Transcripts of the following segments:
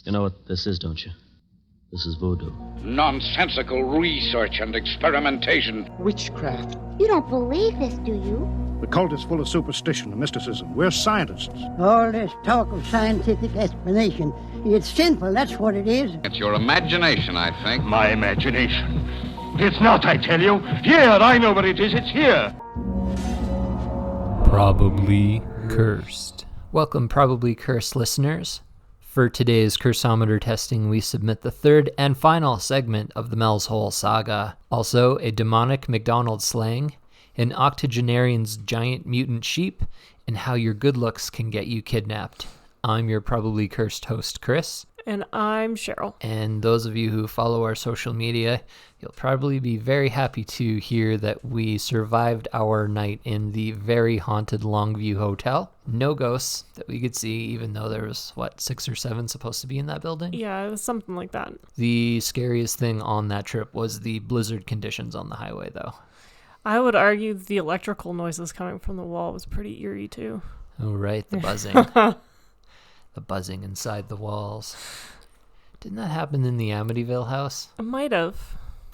You know what this is, don't you? This is voodoo. Nonsensical research and experimentation. Witchcraft. You don't believe this, do you? The cult is full of superstition and mysticism. We're scientists. All this talk of scientific explanation, it's sinful, that's what it is. It's your imagination, I think. My imagination. It's not, I tell you. Here, I know what it is. It's here. Probably Cursed. Welcome, Probably Cursed listeners. For today's cursometer testing, we submit the third and final segment of the Mel's Hole Saga. Also, a demonic McDonald's slang, an octogenarian's giant mutant sheep, and how your good looks can get you kidnapped. I'm your Probably Cursed host, Chris. And I'm Cheryl. And those of you who follow our social media, you'll probably be very happy to hear that we survived our night in the very haunted Longview Hotel. No ghosts that we could see, even though there was, 6 or 7 supposed to be in that building? Yeah, it was something like that. The scariest thing on that trip was the blizzard conditions on the highway, though. I would argue the electrical noises coming from the wall was pretty eerie, too. Oh, right, the buzzing. The buzzing inside the walls. Didn't that happen in the Amityville house? It might have.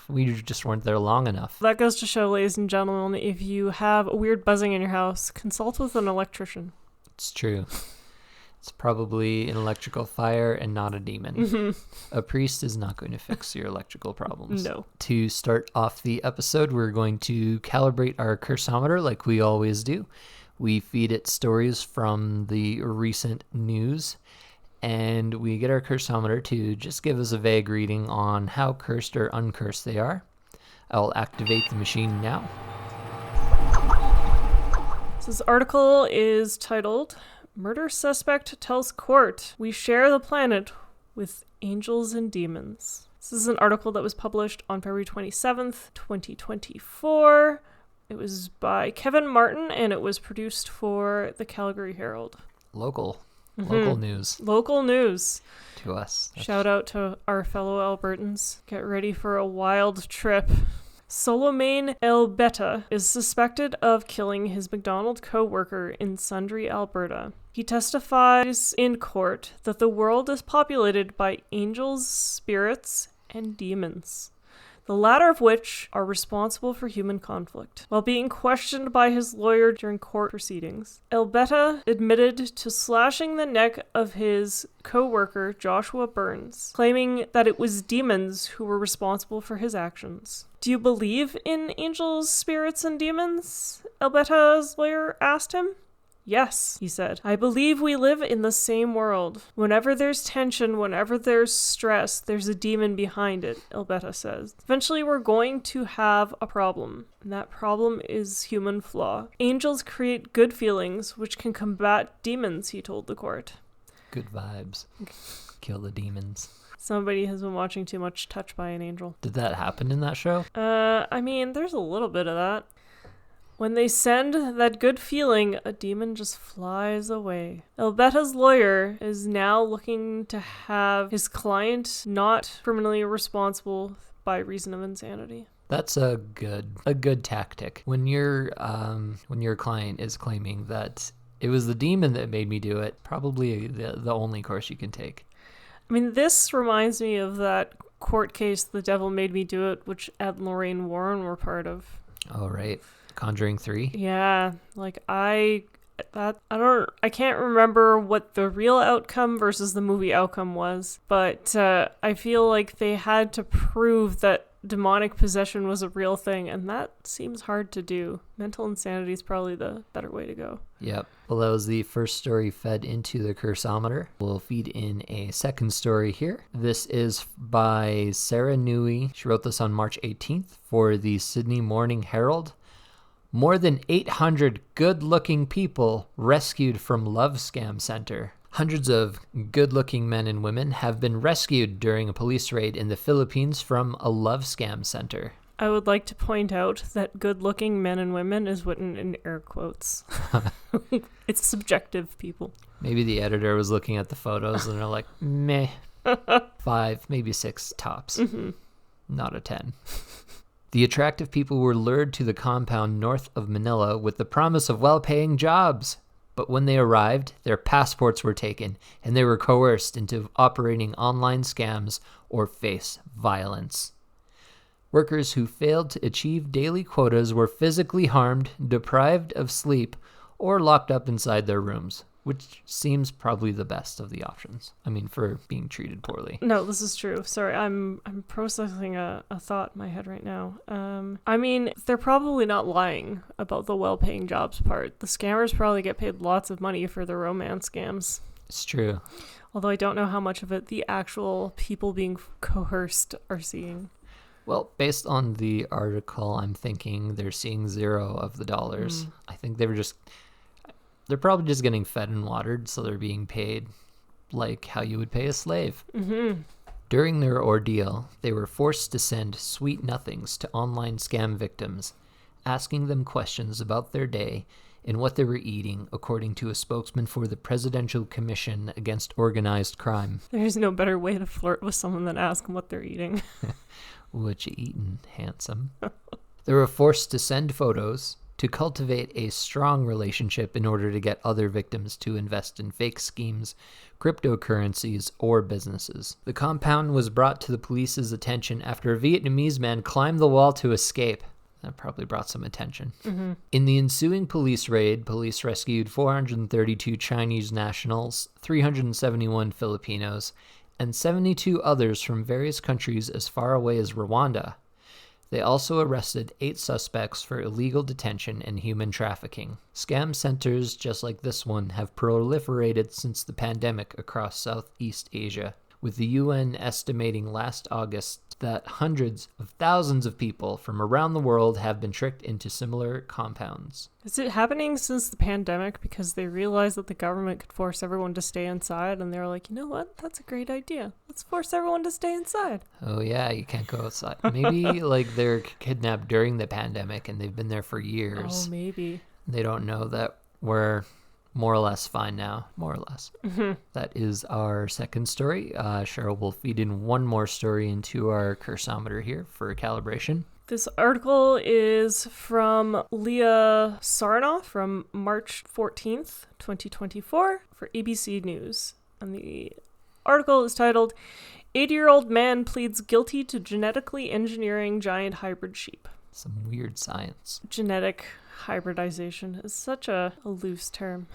We just weren't there long enough. That goes to show, ladies and gentlemen, if you have a weird buzzing in your house, consult with an electrician. It's true. It's probably an electrical fire and not a demon. Mm-hmm. A priest is not going to fix your electrical problems. No. To start off the episode, we're going to calibrate our cursometer like we always do. We feed it stories from the recent news, and we get our cursometer to just give us a vague reading on how cursed or uncursed they are. I'll activate the machine now. So this article is titled, Murder Suspect Tells Court We Share the Planet with Angels and Demons. This is an article that was published on February 27th, 2024. It was by Kevin Martin, and it was produced for the Calgary Herald. Local news. Local news. To us. Shout out to our fellow Albertans. Get ready for a wild trip. Solomane Elbeta is suspected of killing his McDonald's co-worker in Sundre, Alberta. He testifies in court that the world is populated by angels, spirits, and demons, the latter of which are responsible for human conflict. While being questioned by his lawyer during court proceedings, Elbeta admitted to slashing the neck of his co-worker, Joshua Burns, claiming that it was demons who were responsible for his actions. Do you believe in angels, spirits, and demons? Elbeta's lawyer asked him. Yes, he said. I believe we live in the same world. Whenever there's tension, whenever there's stress, there's a demon behind it, Elbeta says. Eventually, we're going to have a problem, and that problem is human flaw. Angels create good feelings, which can combat demons, he told the court. Good vibes. Kill the demons. Somebody has been watching too much Touched by an Angel. Did that happen in that show? There's a little bit of that. When they send that good feeling, a demon just flies away. Elbeta's lawyer is now looking to have his client not criminally responsible by reason of insanity. That's a good tactic. When your client is claiming that it was the demon that made me do it, probably the only course you can take. This reminds me of that court case, The Devil Made Me Do It, which Ed and Lorraine Warren were part of. Oh, right. Conjuring 3? Yeah, I can't remember what the real outcome versus the movie outcome was, but I feel like they had to prove that demonic possession was a real thing, and that seems hard to do. Mental insanity is probably the better way to go. Yep. Well, that was the first story fed into the cursometer. We'll feed in a second story here. This is by Sarah Newey. She wrote this on March 18th for the Sydney Morning Herald. More than 800 good-looking people rescued from love scam center. Hundreds of good-looking men and women have been rescued during a police raid in the Philippines from a love scam center. I would like to point out that good-looking men and women is written in air quotes. It's subjective, people. Maybe the editor was looking at the photos and they're like, meh, 5, maybe 6 tops. Mm-hmm. Not a 10. The attractive people were lured to the compound north of Manila with the promise of well-paying jobs. But when they arrived, their passports were taken, and they were coerced into operating online scams or face violence. Workers who failed to achieve daily quotas were physically harmed, deprived of sleep, or locked up inside their rooms, which seems probably the best of the options. I mean, for being treated poorly. No, this is true. Sorry, I'm processing a thought in my head right now. I mean, they're probably not lying about the well-paying jobs part. The scammers probably get paid lots of money for the romance scams. It's true. Although I don't know how much of it the actual people being coerced are seeing. Well, based on the article, I'm thinking they're seeing zero of the dollars. I think they're probably just getting fed and watered, so they're being paid like how you would pay a slave. Mm-hmm. During their ordeal, they were forced to send sweet nothings to online scam victims, asking them questions about their day and what they were eating, according to a spokesman for the Presidential Commission Against Organized Crime. There's no better way to flirt with someone than ask them what they're eating. What you eatin', handsome? They were forced to send photos, to cultivate a strong relationship in order to get other victims to invest in fake schemes, cryptocurrencies, or businesses. The compound was brought to the police's attention after a Vietnamese man climbed the wall to escape. That probably brought some attention. Mm-hmm. In the ensuing police raid, police rescued 432 Chinese nationals, 371 Filipinos, and 72 others from various countries as far away as Rwanda. They also arrested 8 suspects for illegal detention and human trafficking. Scam centers just like this one have proliferated since the pandemic across Southeast Asia, with the UN estimating last August that hundreds of thousands of people from around the world have been tricked into similar compounds. Is it happening since the pandemic because they realized that the government could force everyone to stay inside and they're like, you know what, that's a great idea. Let's force everyone to stay inside. Oh yeah, you can't go outside. Maybe like they're kidnapped during the pandemic and they've been there for years. Oh, maybe. They don't know that we're more or less fine now, more or less. Mm-hmm. That is our second story. Cheryl will feed in one more story into our cursometer here for calibration. This article is from Leah Sarnoff from March 14th, 2024 for ABC News. And the article is titled, 80-year-old man pleads guilty to genetically engineering giant hybrid sheep. Some weird science. Genetic hybridization is such a loose term.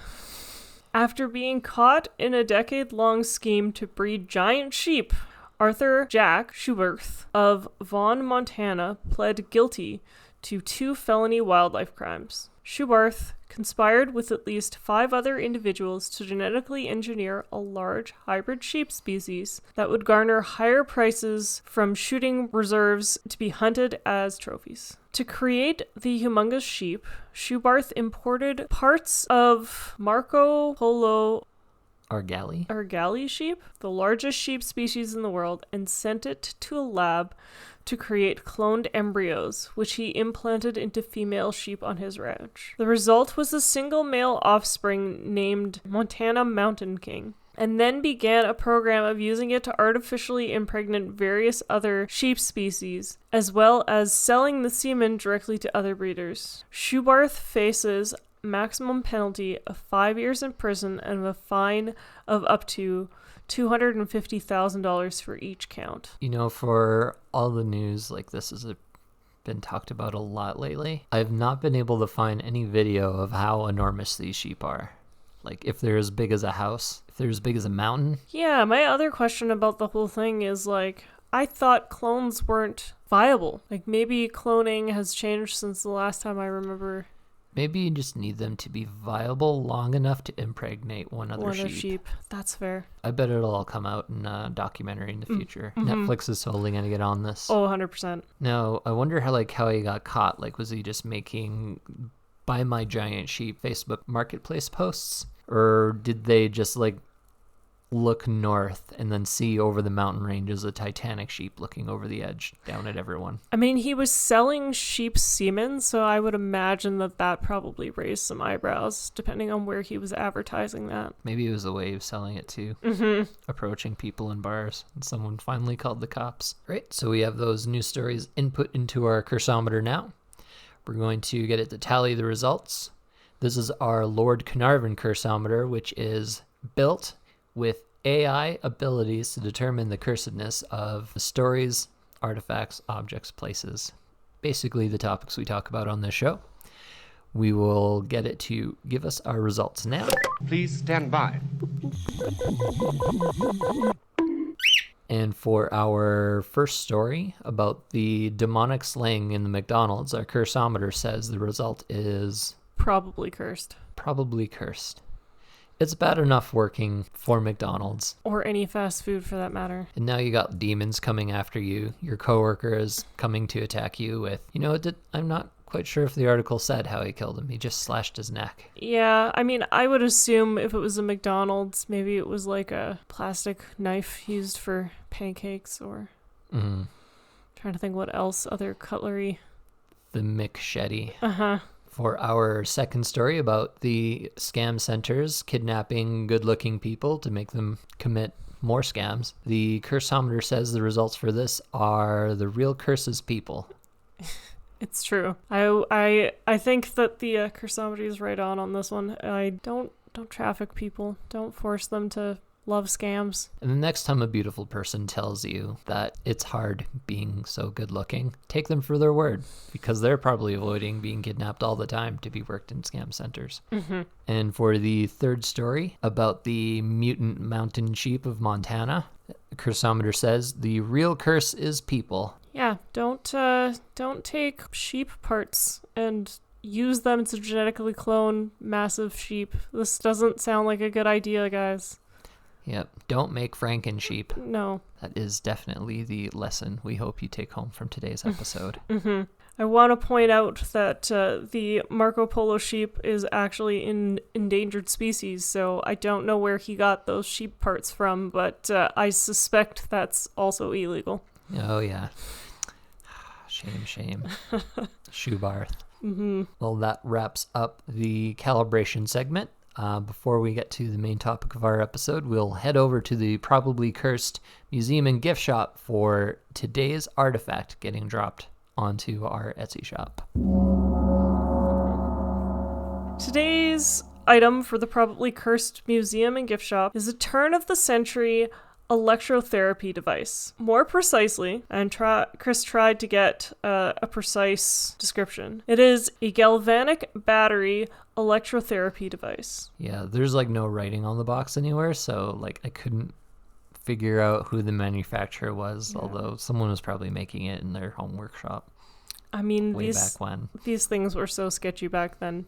After being caught in a decade-long scheme to breed giant sheep, Arthur Jack Schuberth of Vaughan, Montana, pled guilty to 2 felony wildlife crimes. Schuberth conspired with at least 5 other individuals to genetically engineer a large hybrid sheep species that would garner higher prices from shooting reserves to be hunted as trophies. To create the humongous sheep, Schuberth imported parts of Marco Polo Argali sheep, the largest sheep species in the world, and sent it to a lab to create cloned embryos, which he implanted into female sheep on his ranch. The result was a single male offspring named Montana Mountain King, and then began a program of using it to artificially impregnate various other sheep species, as well as selling the semen directly to other breeders. Schuberth faces maximum penalty of 5 years in prison and a fine of up to $250,000 for each count. You know, for all the news, like this has been talked about a lot lately. I've not been able to find any video of how enormous these sheep are. Like if they're as big as a house, if they're as big as a mountain. Yeah, my other question about the whole thing is like, I thought clones weren't viable. Like maybe cloning has changed since the last time I remember. Maybe you just need them to be viable long enough to impregnate one other sheep. That's fair. I bet it'll all come out in a documentary in the future. Mm-hmm. Netflix is totally going to get on this. Oh, 100%. No, I wonder how he got caught. Like, was he just making Buy My Giant Sheep Facebook marketplace posts? Or did they just, like, look north and then see over the mountain ranges a Titanic sheep looking over the edge down at everyone? I mean, he was selling sheep semen, so I would imagine that probably raised some eyebrows, depending on where he was advertising that. Maybe it was a way of selling it too. Approaching people in bars, and someone finally called the cops. Right, so we have those news stories input into our cursometer now. We're going to get it to tally the results. This is our Lord Carnarvon cursometer, which is built with AI abilities to determine the cursedness of stories, artifacts, objects, places. Basically the topics we talk about on this show. We will get it to give us our results now. Please stand by. And for our first story about the demonic slaying in the McDonald's, our cursometer says the result is... Probably cursed. Probably cursed. It's bad enough working for McDonald's. Or any fast food for that matter. And now you got demons coming after you. Your coworker is coming to attack you with, I'm not quite sure if the article said how he killed him. He just slashed his neck. Yeah, I mean, I would assume if it was a McDonald's, maybe it was like a plastic knife used for pancakes or... Trying to think what else, other cutlery. The McShetty. Uh-huh. For our second story about the scam centers kidnapping good-looking people to make them commit more scams, the cursometer says the results for this are the real curses people. It's true. I think that the cursometer is right on this one. I don't traffic people. Don't force them to love scams. And the next time a beautiful person tells you that it's hard being so good looking, take them for their word, because they're probably avoiding being kidnapped all the time to be worked in scam centers. And for the third story about the mutant mountain sheep of Montana, the cursometer says the real curse is people. Yeah, don't take sheep parts and use them to genetically clone massive sheep. This doesn't sound like a good idea, guys. Yep, don't make Franken sheep. No. That is definitely the lesson we hope you take home from today's episode. I want to point out that the Marco Polo sheep is actually an endangered species, so I don't know where he got those sheep parts from, but I suspect that's also illegal. Oh, yeah. Shame. Shoebarth. Well, that wraps up the calibration segment. Before we get to the main topic of our episode, we'll head over to the Probably Cursed Museum and Gift Shop for today's artifact getting dropped onto our Etsy shop. Today's item for the Probably Cursed Museum and Gift Shop is a turn-of-the-century electrotherapy device. More precisely, and Chris tried to get a precise description. It is a galvanic battery electrotherapy device. Yeah, there's no writing on the box anywhere, so I couldn't figure out who the manufacturer was, although someone was probably making it in their home workshop. I mean, back when. These things were so sketchy back then.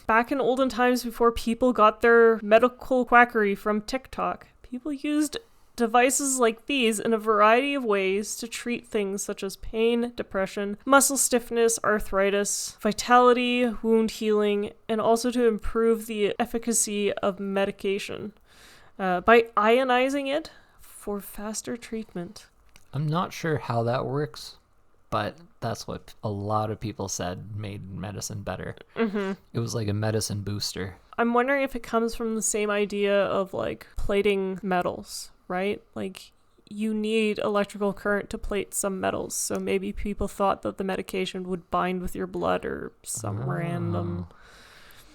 Back in olden times, before people got their medical quackery from TikTok, people used devices like these in a variety of ways to treat things such as pain, depression, muscle stiffness, arthritis, vitality, wound healing, and also to improve the efficacy of medication by ionizing it for faster treatment. I'm not sure how that works, but that's what a lot of people said made medicine better. It was like a medicine booster. I'm wondering if it comes from the same idea of plating metals, right? You need electrical current to plate some metals, so maybe people thought that the medication would bind with your blood or some random...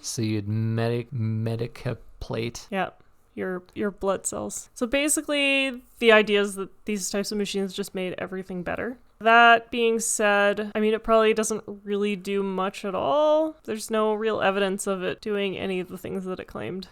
So you'd medicaplate? Yeah, your blood cells. So basically, the idea is that these types of machines just made everything better. That being said, I mean, it probably doesn't really do much at all. There's no real evidence of it doing any of the things that it claimed.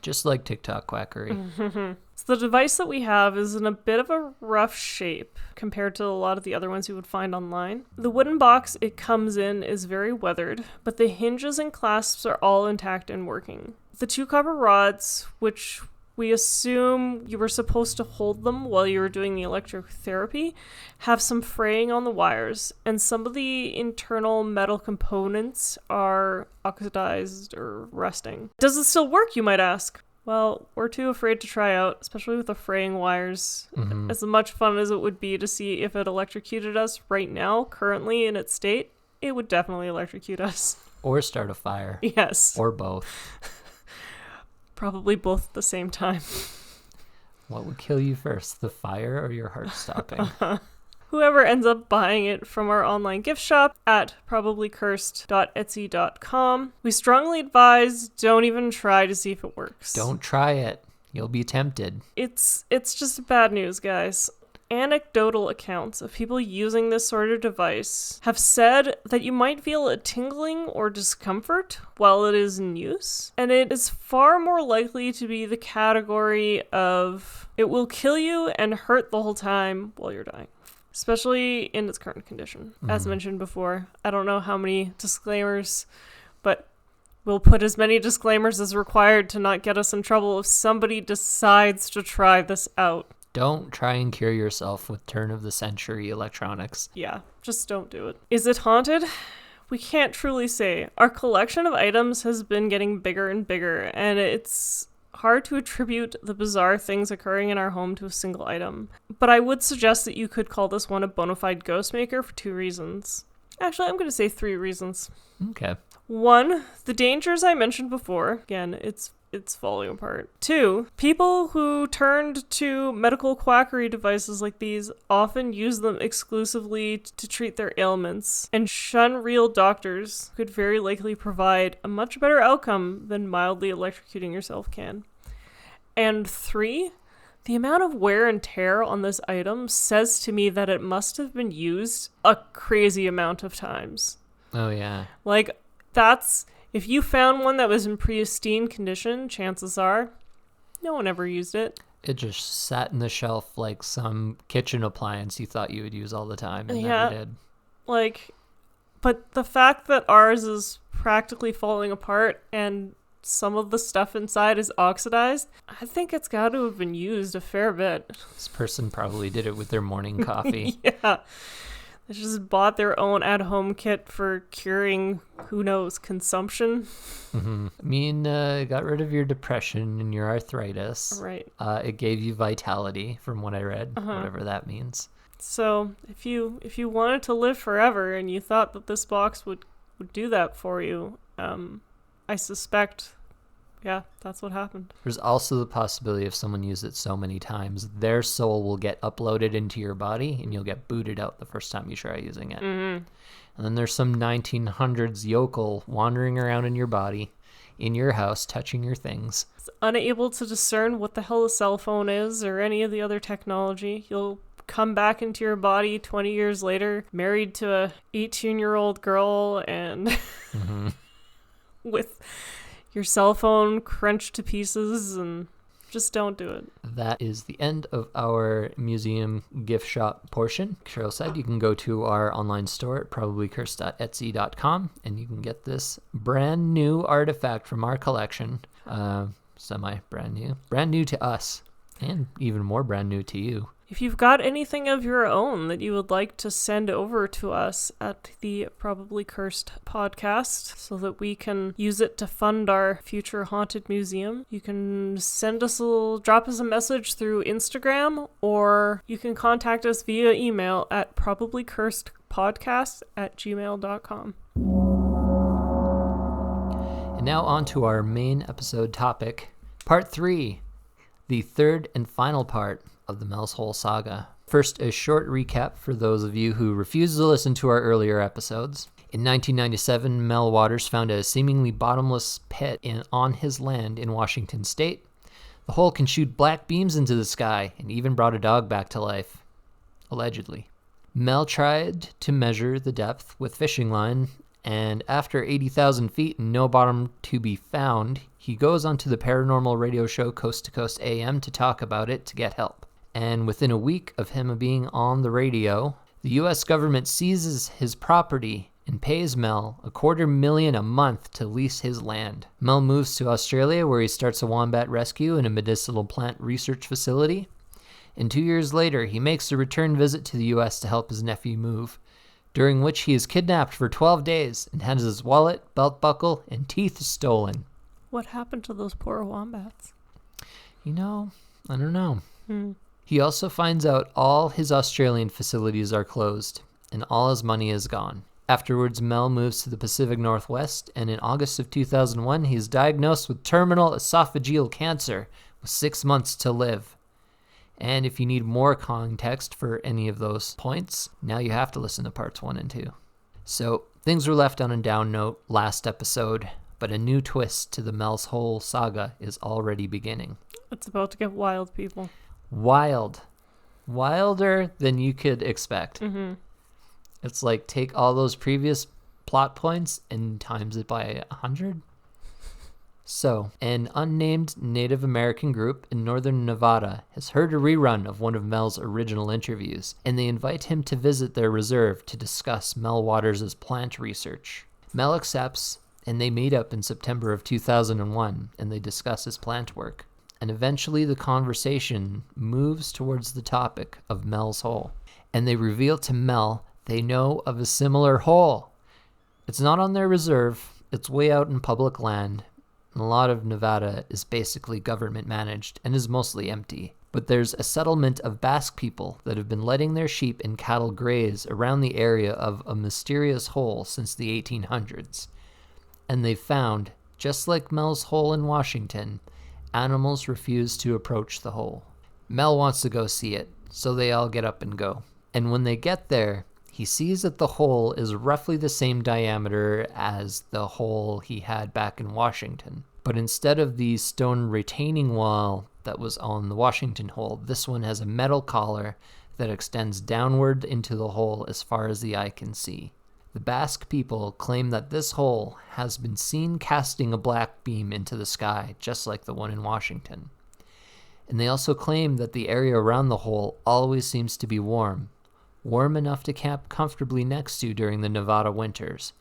Just like TikTok quackery. So the device that we have is in a bit of a rough shape compared to a lot of the other ones you would find online. The wooden box it comes in is very weathered, but the hinges and clasps are all intact and working. The 2 copper rods, which we assume you were supposed to hold them while you were doing the electrotherapy, have some fraying on the wires, and some of the internal metal components are oxidized or rusting. Does it still work, you might ask? Well, we're too afraid to try out, especially with the fraying wires. As much fun as it would be to see if it electrocuted us right now, currently in its state, it would definitely electrocute us. Or start a fire. Yes. Or both. Probably both at the same time. What would kill you first, the fire or your heart stopping? whoever ends up buying it from our online gift shop at probablycursed.etsy.com. We strongly advise don't even try to see if it works. Don't try it. You'll be tempted. It's just bad news, guys. Anecdotal accounts of people using this sort of device have said that you might feel a tingling or discomfort while it is in use, and it is far more likely to be the category of it will kill you and hurt the whole time while you're dying, especially in its current condition. As mentioned before, I don't know how many disclaimers, but we'll put as many disclaimers as required to not get us in trouble if somebody decides to try this out. Don't try and cure yourself with turn-of-the-century electronics. Yeah, just don't do it. Is it haunted? We can't truly say. Our collection of items has been getting bigger and bigger, and it's hard to attribute the bizarre things occurring in our home to a single item. But I would suggest that you could call this one a bona fide ghost maker for 2 reasons. Actually, I'm going to say 3 reasons. Okay. 1, the dangers I mentioned before. Again, it's falling apart. 2, people who turned to medical quackery devices like these often use them exclusively to treat their ailments, and shun real doctors could very likely provide a much better outcome than mildly electrocuting yourself can. And 3, the amount of wear and tear on this item says to me that it must have been used a crazy amount of times. Oh, yeah. Like, if you found one that was in pristine condition, chances are no one ever used it. It just sat in the shelf like some kitchen appliance you thought you would use all the time and never did. But the fact that ours is practically falling apart and some of the stuff inside is oxidized, I think it's got to have been used a fair bit. This person probably did it with their morning coffee. Yeah. They just bought their own at-home kit for curing, who knows, consumption. Mm-hmm. I mean, got rid of your depression and your arthritis. Right. It gave you vitality, from what I read, whatever that means. So if you wanted to live forever and you thought that this box would do that for you, I suspect, yeah, that's what happened. There's also the possibility if someone used it so many times, their soul will get uploaded into your body and you'll get booted out the first time you try using it. Mm-hmm. And then there's some 1900s yokel wandering around in your body, in your house, touching your things. It's unable to discern what the hell a cell phone is or any of the other technology. You'll come back into your body 20 years later, married to a 18-year-old girl and with your cell phone crunched to pieces, and just don't do it. That is the end of our museum gift shop portion. Cheryl said you can go to our online store at probablycursed.etsy.com and you can get this brand new artifact from our collection. Brand new to us, and even more brand new to you. If you've got anything of your own that you would like to send over to us at the Probably Cursed podcast so that we can use it to fund our future haunted museum, you can drop us a message through Instagram, or you can contact us via email at probablycursedpodcast@gmail.com. And now on to our main episode topic, Part 3, the third and final part of the Mel's Hole saga. First, a short recap for those of you who refuse to listen to our earlier episodes. In 1997, Mel Waters found a seemingly bottomless pit on his land in Washington state. The hole can shoot black beams into the sky and even brought a dog back to life. Allegedly. Mel tried to measure the depth with fishing line, and after 80,000 feet and no bottom to be found, he goes onto the paranormal radio show Coast to Coast AM to talk about it to get help. And within a week of him being on the radio, the U.S. government seizes his property and pays Mel $250,000 a month to lease his land. Mel moves to Australia, where he starts a wombat rescue and a medicinal plant research facility. And 2 years later, he makes a return visit to the U.S. to help his nephew move, during which he is kidnapped for 12 days and has his wallet, belt buckle, and teeth stolen. What happened to those poor wombats? I don't know. He also finds out all his Australian facilities are closed and all his money is gone. Afterwards, Mel moves to the Pacific Northwest, and in August of 2001, he is diagnosed with terminal esophageal cancer with 6 months to live. And if you need more context for any of those points, now you have to listen to parts 1 and 2. So things were left on a down note last episode, but a new twist to the Mel's Hole saga is already beginning. It's about to get wild, people. Wild. Wilder than you could expect. Mm-hmm. It's like take all those previous plot points and times it by 100. So, an unnamed Native American group in northern Nevada has heard a rerun of one of Mel's original interviews, and they invite him to visit their reserve to discuss Mel Waters' plant research. Mel accepts, and they meet up in September of 2001, and they discuss his plant work. And eventually the conversation moves towards the topic of Mel's Hole, and they reveal to Mel they know of a similar hole. It's not on their reserve, it's way out in public land. A lot of Nevada is basically government managed and is mostly empty. But there's a settlement of Basque people that have been letting their sheep and cattle graze around the area of a mysterious hole since the 1800s. And they've found, just like Mel's Hole in Washington, animals refuse to approach the hole. Mel wants to go see it, so they all get up and go. And when they get there, he sees that the hole is roughly the same diameter as the hole he had back in Washington. But instead of the stone retaining wall that was on the Washington hole, this one has a metal collar that extends downward into the hole as far as the eye can see. The Basque people claim that this hole has been seen casting a black beam into the sky, just like the one in Washington. And they also claim that the area around the hole always seems to be warm enough to camp comfortably next to during the Nevada winters,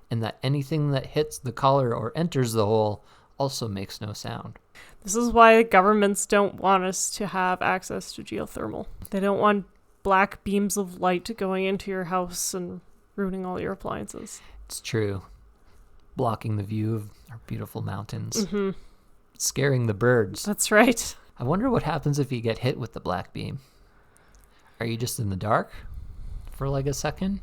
and that anything that hits the collar or enters the hole also makes no sound. This is why governments don't want us to have access to geothermal. They don't want black beams of light going into your house and ruining all your appliances. It's true. Blocking the view of our beautiful mountains. Mm-hmm. Scaring the birds. That's right. I wonder what happens if you get hit with the black beam. Are you just in the dark for like a second?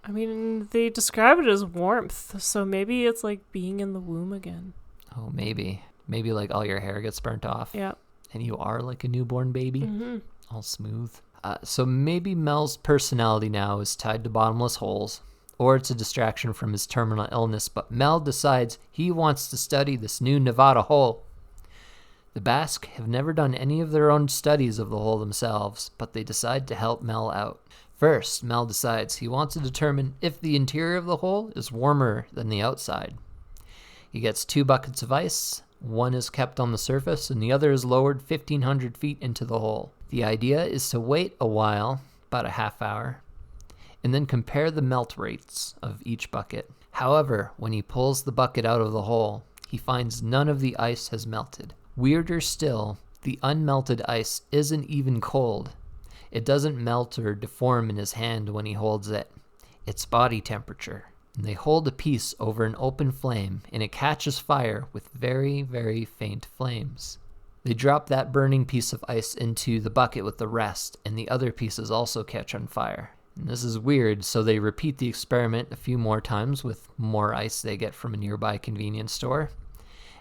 I mean, they describe it as warmth, so maybe it's like being in the womb again. Oh, maybe. Maybe like all your hair gets burnt off. Yeah. And you are like a newborn baby. Mm-hmm. All smooth. So maybe Mel's personality now is tied to bottomless holes, or it's a distraction from his terminal illness, but Mel decides he wants to study this new Nevada hole. The Basque have never done any of their own studies of the hole themselves, but they decide to help Mel out. First, Mel decides he wants to determine if the interior of the hole is warmer than the outside. He gets 2 buckets of ice. One is kept on the surface and the other is lowered 1,500 feet into the hole. The idea is to wait a while, about a half hour, and then compare the melt rates of each bucket. However, when he pulls the bucket out of the hole, he finds none of the ice has melted. Weirder still, the unmelted ice isn't even cold. It doesn't melt or deform in his hand when he holds it. It's body temperature. And they hold a piece over an open flame, and it catches fire with very, very faint flames. They drop that burning piece of ice into the bucket with the rest, and the other pieces also catch on fire. And this is weird, so they repeat the experiment a few more times with more ice they get from a nearby convenience store.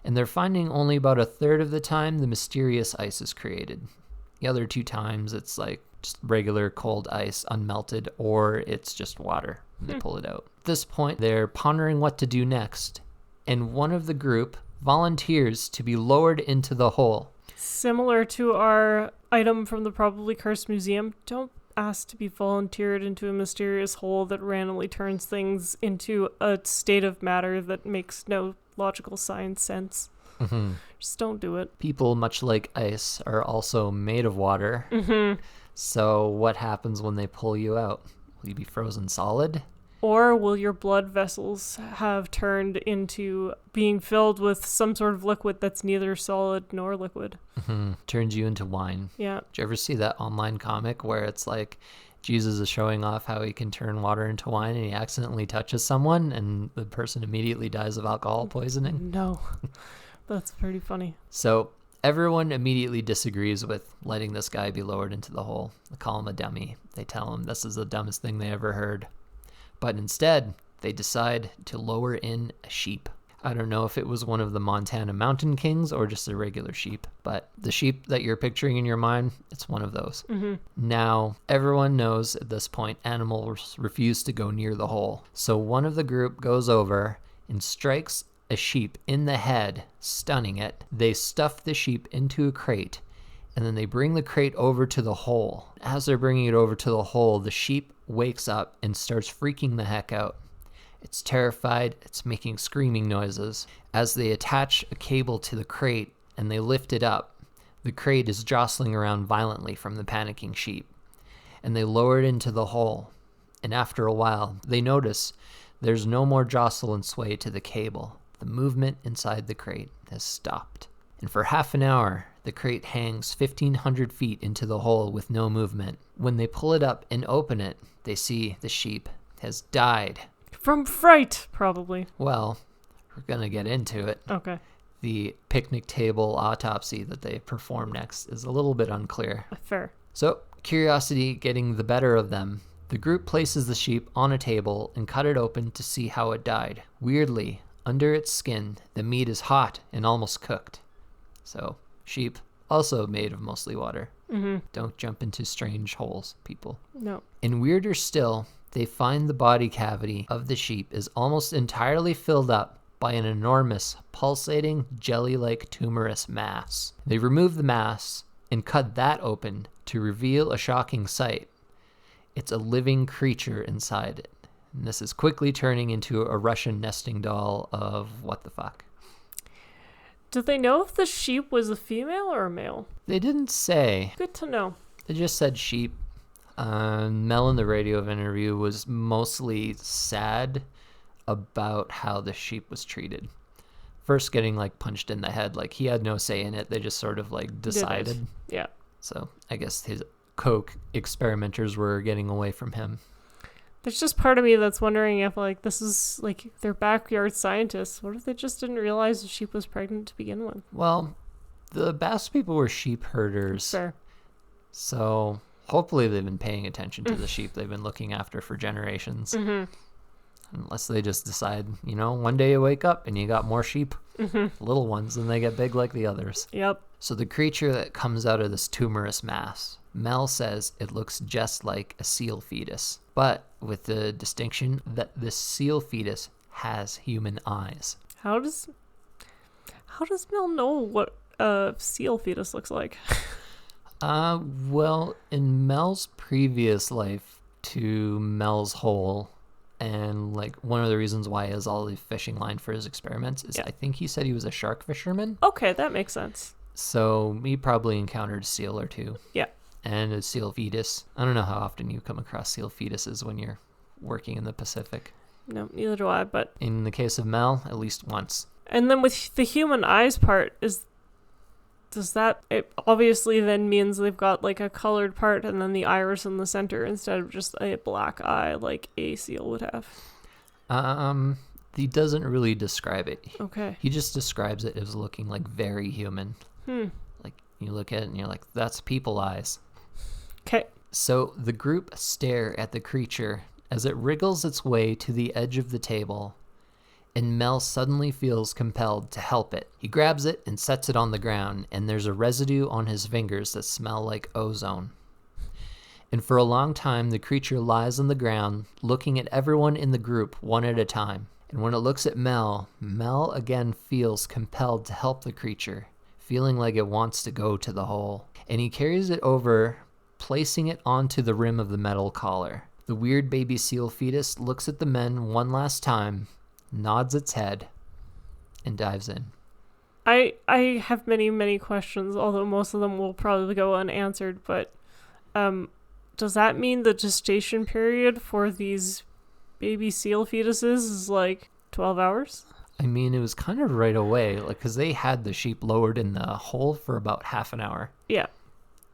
And they're finding only about a third of the time the mysterious ice is created. The other 2 times it's like just regular cold ice, unmelted, or it's just water. They pull it out. At this point, they're pondering what to do next, and one of the group volunteers to be lowered into the hole. Similar to our item from the Probably Cursed Museum, don't ask to be volunteered into a mysterious hole that randomly turns things into a state of matter that makes no logical science sense. Mm-hmm. Just don't do it. People, much like ice, are also made of water. Mm-hmm. So what happens when they pull you out? Will you be frozen solid? Or will your blood vessels have turned into being filled with some sort of liquid that's neither solid nor liquid? Mm-hmm. Turns you into wine. Yeah. Did you ever see that online comic where it's like Jesus is showing off how he can turn water into wine and he accidentally touches someone and the person immediately dies of alcohol poisoning? No. That's pretty funny. So everyone immediately disagrees with letting this guy be lowered into the hole. They call him a dummy. They tell him this is the dumbest thing they ever heard. But instead, they decide to lower in a sheep. I don't know if it was one of the Montana Mountain Kings or just a regular sheep, but the sheep that you're picturing in your mind, it's one of those. Now, everyone knows at this point animals refuse to go near the hole. So one of the group goes over and strikes a sheep in the head, stunning it. They stuff the sheep into a crate, and then they bring the crate over to the hole. As they're bringing it over to the hole, the sheep wakes up and starts freaking the heck out. It's terrified, it's making screaming noises. As they attach a cable to the crate and they lift it up, the crate is jostling around violently from the panicking sheep. And they lower it into the hole. And after a while, they notice there's no more jostle and sway to the cable. The movement inside the crate has stopped. And for half an hour, the crate hangs 1,500 feet into the hole with no movement. When they pull it up and open it, they see the sheep has died. From fright, probably. Well, we're going to get into it. Okay. The picnic table autopsy that they perform next is a little bit unclear. Fair. So, curiosity getting the better of them, the group places the sheep on a table and cut it open to see how it died. Weirdly, under its skin, the meat is hot and almost cooked. So, sheep, also made of mostly water. Don't jump into strange holes, people. No. And weirder still, they find the body cavity of the sheep is almost entirely filled up by an enormous, pulsating, jelly-like tumorous mass. They remove the mass and cut that open to reveal a shocking sight. It's a living creature inside it. And this is quickly turning into a Russian nesting doll of what the fuck. Did they know if the sheep was a female or a male? They didn't say. Good to know. They just said sheep. Mel in the radio interview was mostly sad about how the sheep was treated. First getting like punched in the head, like he had no say in it. They just sort of like decided. Yeah. So I guess his coke experimenters were getting away from him. There's just part of me that's wondering if like this is like their backyard scientists. What if they just didn't realize the sheep was pregnant to begin with? Well, the Bass people were sheep herders. Fair. So hopefully they've been paying attention to the sheep they've been looking after for generations. Unless they just decide, you know, one day you wake up and you got more sheep, little ones, and they get big like the others. Yep. So the creature that comes out of this tumorous mass, Mel says it looks just like a seal fetus, but with the distinction that this seal fetus has human eyes. How does Mel know what a seal fetus looks like? Well, in Mel's previous life to Mel's hole, and like one of the reasons why he has all the fishing line for his experiments is I think he said he was a shark fisherman. Okay, that makes sense. So he probably encountered a seal or two. Yeah. And a seal fetus. I don't know how often you come across seal fetuses when you're working in the Pacific. No, neither do I, but... In the case of Mel, at least once. And then with the human eyes part, does that... It obviously then means they've got like a colored part and then the iris in the center instead of just a black eye like a seal would have. He doesn't really describe it. Okay. He just describes it as looking like very human. Like you look at it and you're like, that's people eyes. Okay. So the group stare at the creature as it wriggles its way to the edge of the table, and Mel suddenly feels compelled to help it. He grabs it and sets it on the ground, and there's a residue on his fingers that smell like ozone. And for a long time, the creature lies on the ground, looking at everyone in the group one at a time. And when it looks at Mel, Mel again feels compelled to help the creature, feeling like it wants to go to the hole. And he carries it over, placing it onto the rim of the metal collar. The weird baby seal fetus looks at the men one last time, nods its head, and dives in. I have many, many questions, although most of them will probably go unanswered, but does that mean the gestation period for these baby seal fetuses is like 12 hours? I mean, it was kind of right away, like, because they had the sheep lowered in the hole for about half an hour. Yeah.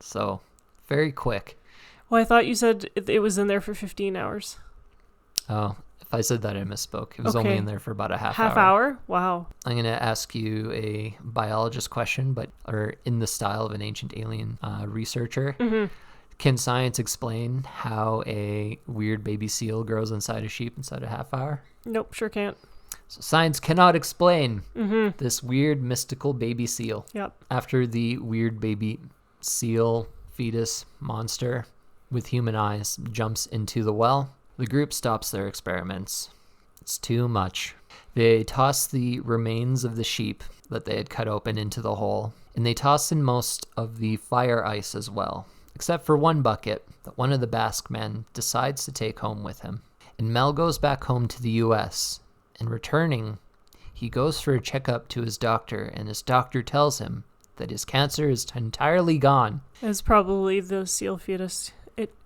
So, very quick. Well, I thought you said it was in there for 15 hours. Oh, if I said that, I misspoke. It was only in there for about a half hour. Half hour? Wow. I'm going to ask you a biologist question, or in the style of an ancient alien researcher. Can science explain how a weird baby seal grows inside a sheep inside a half hour? Nope, sure can't. So science cannot explain this weird mystical baby seal. Yep. After the weird baby seal fetus monster with human eyes jumps into the well, the group stops their experiments. It's too much. They toss the remains of the sheep that they had cut open into the hole, and they toss in most of the fire ice as well, except for one bucket that one of the Basque men decides to take home with him. And Mel goes back home to the U.S., and returning, he goes for a checkup to his doctor, and his doctor tells him that his cancer is entirely gone. It's probably the seal fetus.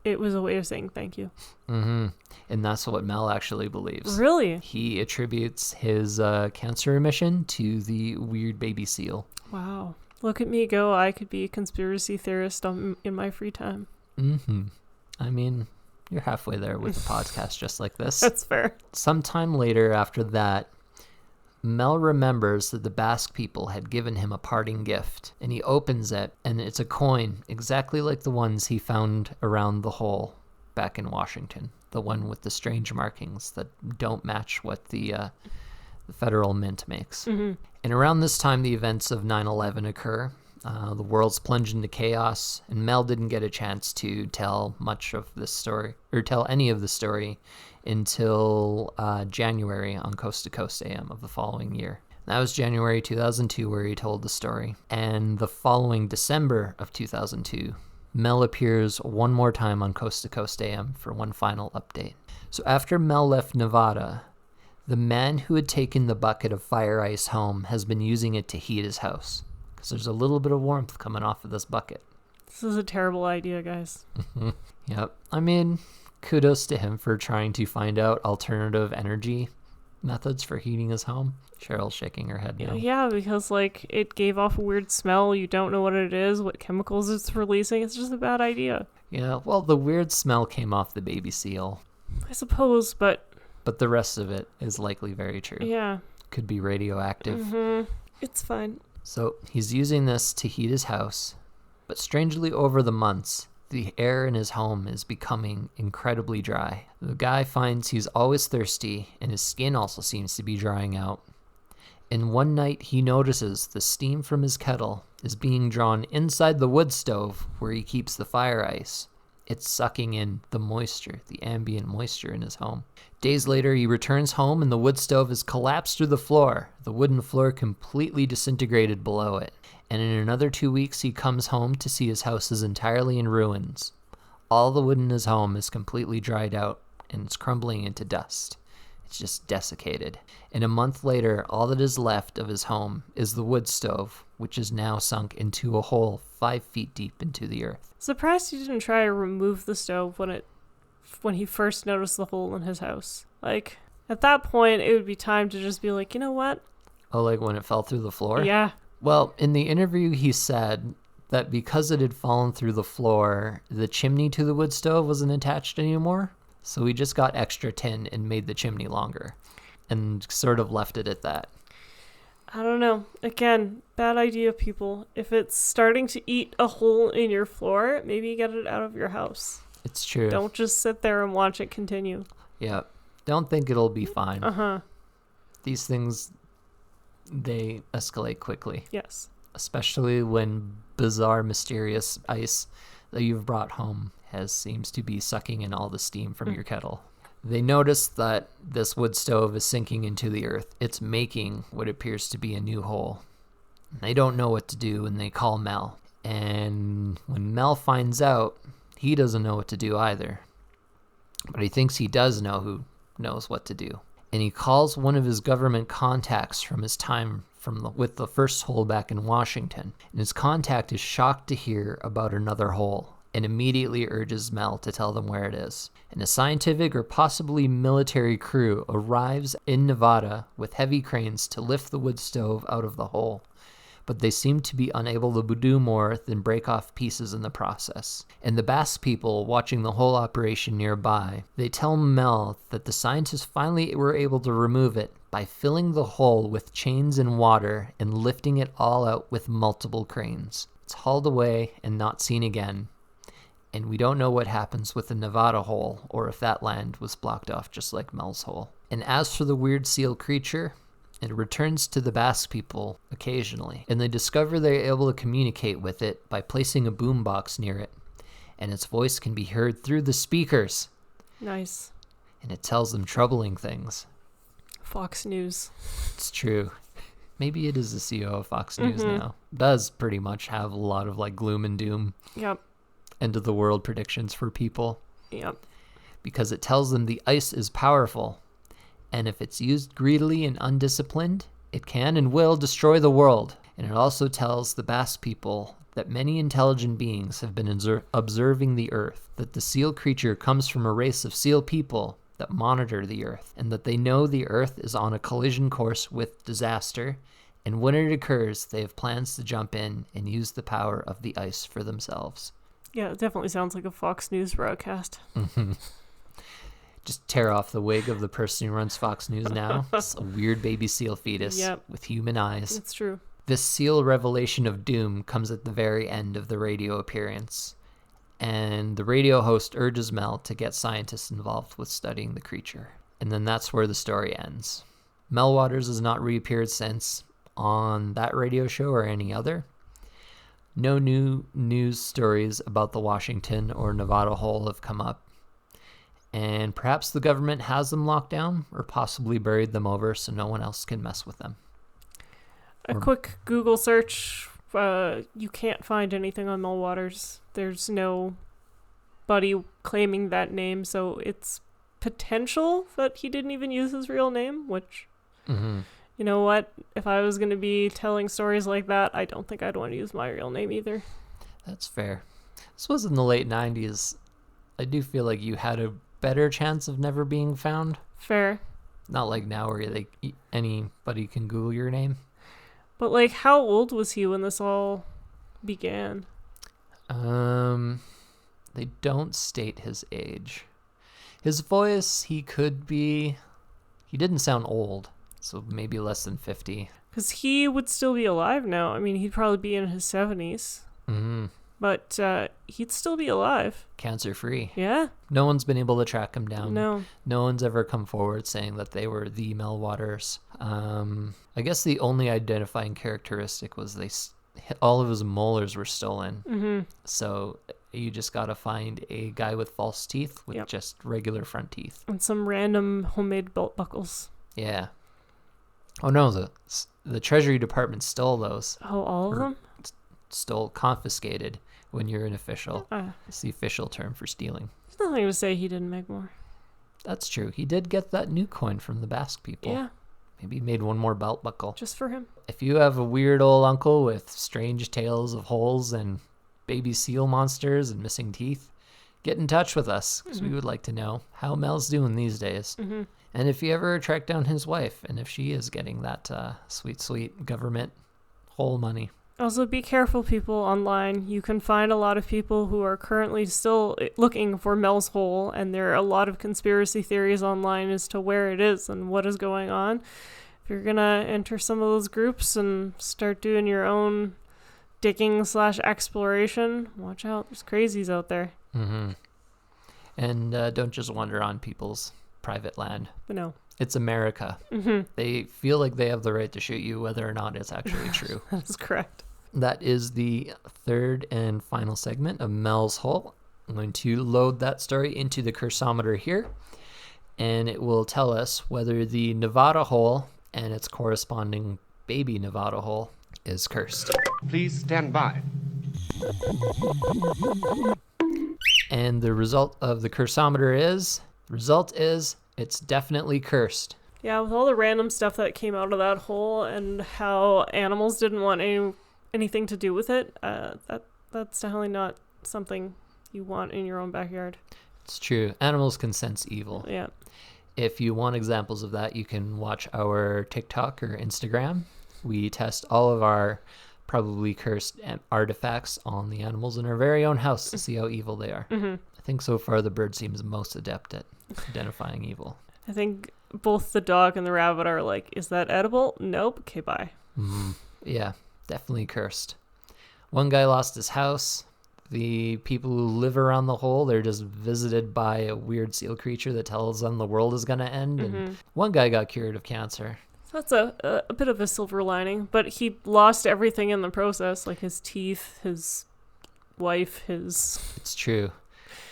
It was a way of saying thank you. Mm-hmm. And that's what Mel actually believes. Really? He attributes his cancer remission to the weird baby seal. Wow. Look at me go. I could be a conspiracy theorist in my free time. Mm-hmm. I mean, you're halfway there with a podcast just like this. That's fair. Sometime later after that, Mel remembers that the Basque people had given him a parting gift, and he opens it, and it's a coin exactly like the ones he found around the hole back in Washington, the one with the strange markings that don't match what the federal mint makes. Mm-hmm. And around this time, the events of 9/11 occur. The world's plunged into chaos, and Mel didn't get a chance to tell much of this story, or tell any of the story, until January on Coast to Coast AM of the following year. That was January 2002 where he told the story. And the following December of 2002, Mel appears one more time on Coast to Coast AM for one final update. So after Mel left Nevada, the man who had taken the bucket of fire ice home has been using it to heat his house, because there's a little bit of warmth coming off of this bucket. This is a terrible idea, guys. Yep. I mean, kudos to him for trying to find out alternative energy methods for heating his home. Cheryl's shaking her head no. Yeah, because it gave off a weird smell. You don't know what it is, what chemicals it's releasing. It's just a bad idea. Yeah, well, the weird smell came off the baby seal. I suppose, but the rest of it is likely very true. Yeah. Could be radioactive. Mm-hmm. It's fine. So he's using this to heat his house, but strangely over the months, the air in his home is becoming incredibly dry. The guy finds he's always thirsty, and his skin also seems to be drying out. And one night he notices the steam from his kettle is being drawn inside the wood stove where he keeps the fire ice. It's sucking in the moisture, the ambient moisture in his home. Days later, he returns home and the wood stove has collapsed through the floor, the wooden floor completely disintegrated below it. And in another 2 weeks, he comes home to see his house is entirely in ruins. All the wood in his home is completely dried out and it's crumbling into dust. It's just desiccated. And a month later, all that is left of his home is the wood stove, which is now sunk into a hole 5 feet deep into the earth. Surprised he didn't try to remove the stove when he first noticed the hole in his house. At that point, it would be time to just be like, you know what? Oh, like when it fell through the floor? Yeah. Well, in the interview, he said that because it had fallen through the floor, the chimney to the wood stove wasn't attached anymore. So he just got extra tin and made the chimney longer and sort of left it at that. I don't know. Again, bad idea, people. If it's starting to eat a hole in your floor, maybe get it out of your house. It's true. Don't just sit there and watch it continue. Yeah. Don't think it'll be fine. Uh-huh. These things, they escalate quickly. Yes. Especially when bizarre, mysterious ice that you've brought home seems to be sucking in all the steam from your kettle. They notice that this wood stove is sinking into the earth. It's making what appears to be a new hole. They don't know what to do, and they call Mel. And when Mel finds out, he doesn't know what to do either. But he thinks he does know who knows what to do. And he calls one of his government contacts from his time with the first hole back in Washington. And his contact is shocked to hear about another hole, and immediately urges Mel to tell them where it is. And a scientific or possibly military crew arrives in Nevada with heavy cranes to lift the wood stove out of the hole. But they seem to be unable to do more than break off pieces in the process. And the Basque people watching the whole operation nearby, they tell Mel that the scientists finally were able to remove it by filling the hole with chains and water and lifting it all out with multiple cranes. It's hauled away and not seen again. And we don't know what happens with the Nevada hole, or if that land was blocked off just like Mel's hole. And as for the weird seal creature, it returns to the Basque people occasionally, and they discover they're able to communicate with it by placing a boombox near it, and its voice can be heard through the speakers. Nice. And it tells them troubling things. Fox News. It's true. Maybe it is the CEO of Fox News now. Does pretty much have a lot of like gloom and doom. Yep. End of the world predictions for people. Yep. Because it tells them the ice is powerful, and if it's used greedily and undisciplined, it can and will destroy the world. And it also tells the Basque people that many intelligent beings have been observing the Earth, that the seal creature comes from a race of seal people that monitor the Earth, and that they know the Earth is on a collision course with disaster, and when it occurs, they have plans to jump in and use the power of the ice for themselves. Yeah, it definitely sounds like a Fox News broadcast. Just tear off the wig of the person who runs Fox News now. It's a weird baby seal fetus with human eyes. It's true. This seal revelation of doom comes at the very end of the radio appearance, and the radio host urges Mel to get scientists involved with studying the creature. And then that's where the story ends. Mel Waters has not reappeared since on that radio show or any other. No new news stories about the Washington or Nevada hole have come up. And perhaps the government has them locked down or possibly buried them over so no one else can mess with them. A quick Google search, you can't find anything on Mel Waters. There's nobody claiming that name, so it's potential that he didn't even use his real name, which, you know what? If I was going to be telling stories like that, I don't think I'd want to use my real name either. That's fair. This was in the late 90s. I do feel like you had a better chance of never being found. Fair. Not like now where anybody can Google your name. But like, how old was he when this all began? They don't state his age. His voice, he didn't sound old, so maybe less than 50. Because he would still be alive now. I mean, he'd probably be in his 70s. But he'd still be alive. Cancer-free. Yeah. No one's been able to track him down. No. No one's ever come forward saying that they were the Mel Waters. I guess the only identifying characteristic was all of his molars were stolen. So you just got to find a guy with false teeth with just regular front teeth. And some random homemade belt buckles. Yeah. Oh no, the Treasury Department stole those. Oh, all of them? Confiscated when you're an official. It's the official term for stealing. There's nothing to say he didn't make more. That's true. He did get that new coin from the Basque people. Yeah. Maybe he made one more belt buckle. Just for him. If you have a weird old uncle with strange tales of holes and baby seal monsters and missing teeth, get in touch with us because we would like to know how Mel's doing these days. And if you ever track down his wife and if she is getting that sweet government hole money. Also, be careful, people online. You can find a lot of people who are currently still looking for Mel's hole, and there are a lot of conspiracy theories online as to where it is and what is going on. If you're going to enter some of those groups and start doing your own digging/exploration, watch out. There's crazies out there. And don't just wander on people's private land. No. It's America. They feel like they have the right to shoot you whether or not it's actually true. That's correct. That is the third and final segment of Mel's Hole. I'm going to load that story into the cursometer here, and it will tell us whether the Nevada hole and its corresponding baby Nevada hole is cursed. Please stand by. And the result of the cursometer is it's definitely cursed. Yeah, with all the random stuff that came out of that hole and how animals didn't want anything to do with it, that's definitely not something you want in your own backyard. It's true. Animals can sense evil. Yeah. If you want examples of that, you can watch our TikTok or Instagram. We test all of our probably cursed artifacts on the animals in our very own house to see how evil they are. I think so far the bird seems most adept at identifying evil. I think both the dog and the rabbit are like, is that edible? Nope. Okay, bye. Yeah, definitely cursed. One guy lost his house. The people who live around the hole, they're just visited by a weird seal creature that tells them the world is going to end. And one guy got cured of cancer. So that's a bit of a silver lining, but he lost everything in the process, like his teeth, his wife, his... It's true.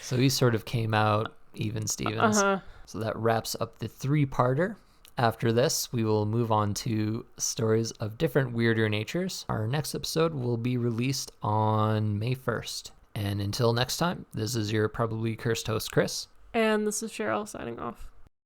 So he sort of came out even Stevens. So that wraps up the 3-parter. After this, we will move on to stories of different weirder natures. Our next episode will be released on May 1st. And until next time, this is your probably cursed host, Chris. And this is Cheryl signing off.